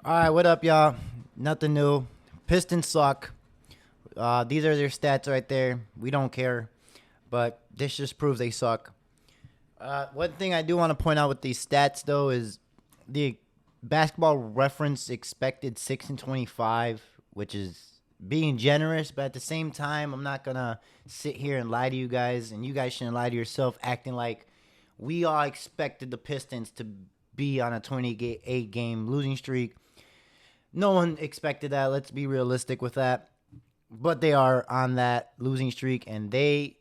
All right, what up, y'all? Nothing new. Pistons suck. These are their stats right there. We don't care, but this just proves they suck. One thing I do want to point out with these stats, though, is the basketball reference expected 6 and 25, which is being generous, but at the same time, I'm not going to sit here and lie to you guys, and you guys shouldn't lie to yourself, acting like we all expected the Pistons to be on a 28 game losing streak. No one expected that. Let's be realistic with that. But they are on that losing streak, and they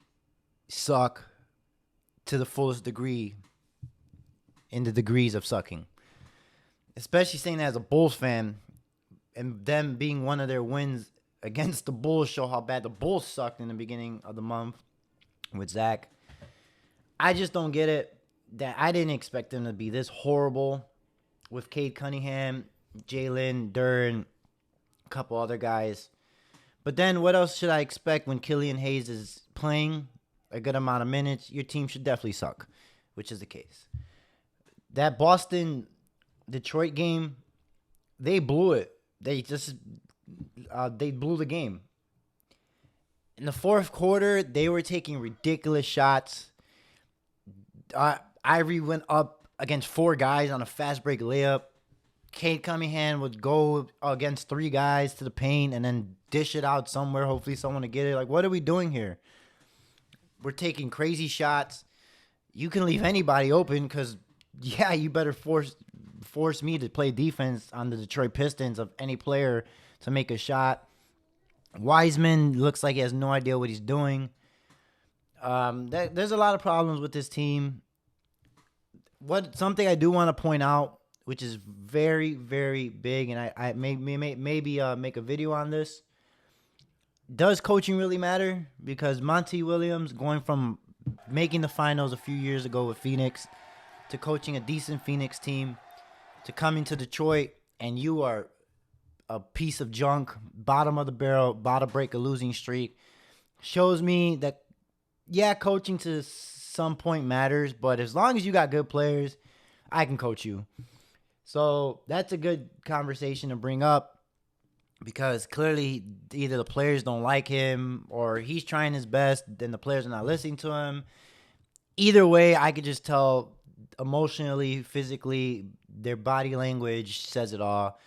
suck to the fullest degree in the degrees of sucking. Especially saying that as a Bulls fan, and them being one of their wins against the Bulls show how bad the Bulls sucked in the beginning of the month with Zach. I just don't get it. That I didn't expect them to be this horrible with Cade Cunningham, Jalen, Duran, a couple other guys. But then what else should I expect when Killian Hayes is playing a good amount of minutes? Your team should definitely suck, which is the case. That Boston Detroit game, they blew it. They blew the game. In the fourth quarter, they were taking ridiculous shots. Ivory went up against four guys on a fast break layup. Cade Cunningham would go against three guys to the paint and then dish it out somewhere. Hopefully someone to get it. Like, what are we doing here? We're taking crazy shots. You can leave anybody open because, yeah, you better force me to play defense on the Detroit Pistons of any player to make a shot. Wiseman looks like he has no idea what he's doing. There's a lot of problems with this team. Something I do want to point out, which is very, very big, and I maybe make a video on this. Does coaching really matter? Because Monty Williams, going from making the finals a few years ago with Phoenix to coaching a decent Phoenix team to coming to Detroit, and you are a piece of junk, bottom of the barrel, about to break a losing streak, shows me that, yeah, coaching to some point matters, but as long as you got good players, I can coach you. So that's a good conversation to bring up because clearly either the players don't like him or he's trying his best, then the players are not listening to him. Either way, I could just tell emotionally, physically, their body language says it all.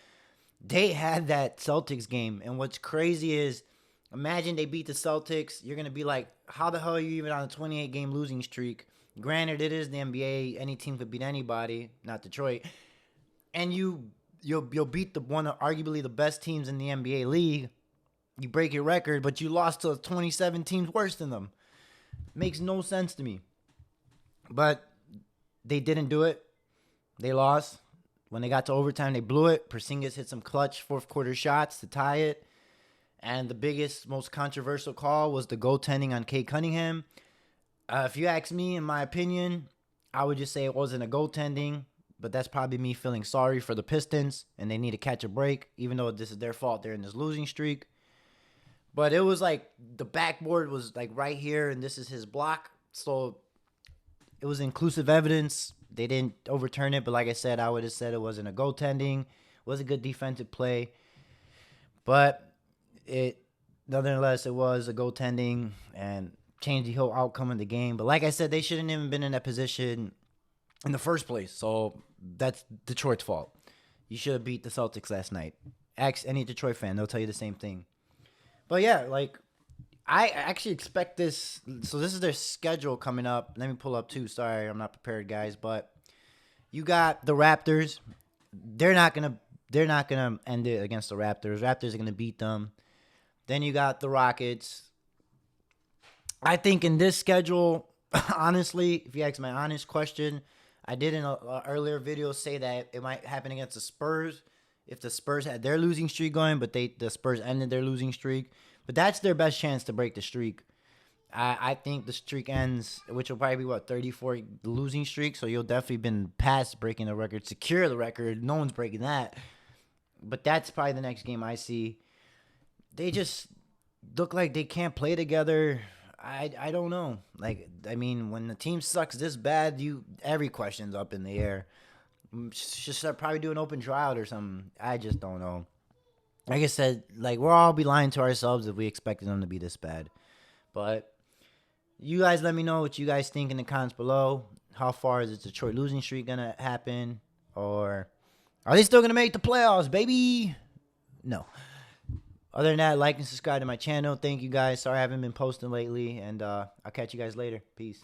They had that Celtics game, and what's crazy is imagine they beat the Celtics. You're going to be like, how the hell are you even on a 28-game losing streak? Granted, it is the NBA. Any team could beat anybody, not Detroit. And you'll beat the one of arguably the best teams in the NBA league. You break your record, but you lost to 27 teams worse than them. Makes no sense to me. But they didn't do it. They lost. When they got to overtime, they blew it. Porzingis hit some clutch fourth quarter shots to tie it. And the biggest, most controversial call was the goaltending on Cade Cunningham. If you ask me, in my opinion, I would just say it wasn't a goaltending. But that's probably me feeling sorry for the Pistons, and they need to catch a break, even though this is their fault. They're in this losing streak. But it was like the backboard was like right here, and this is his block. So it was inclusive evidence. They didn't overturn it, but like I said, I would have said it wasn't a goaltending. It was a good defensive play. But nonetheless, it was a goaltending and changed the whole outcome of the game. But like I said, they shouldn't even been in that position in the first place. So that's Detroit's fault. You should have beat the Celtics last night. Ask any Detroit fan, they'll tell you the same thing. But yeah, like I actually expect this. So this is their schedule coming up. Let me pull up too. Sorry, I'm not prepared, guys. But you got the Raptors. They're not gonna end it against the Raptors. Raptors are gonna beat them. Then you got the Rockets. I think in this schedule, honestly, if you ask my honest question, I did in an earlier video say that it might happen against the Spurs if the Spurs had their losing streak going, but the Spurs ended their losing streak. But that's their best chance to break the streak. I think the streak ends, which will probably be, 34 losing streak. So you'll definitely been past breaking the record, secure the record. No one's breaking that. But that's probably the next game I see. They just look like they can't play together. I don't know. Like, I mean, when the team sucks this bad, every question's up in the air. Should start probably do an open tryout or something. I just don't know. Like I said, like we'll all be lying to ourselves if we expected them to be this bad. But you guys let me know what you guys think in the comments below. How far is this Detroit losing streak gonna happen? Or are they still gonna make the playoffs, baby? No. Other than that, like and subscribe to my channel. Thank you guys. Sorry I haven't been posting lately. And I'll catch you guys later. Peace.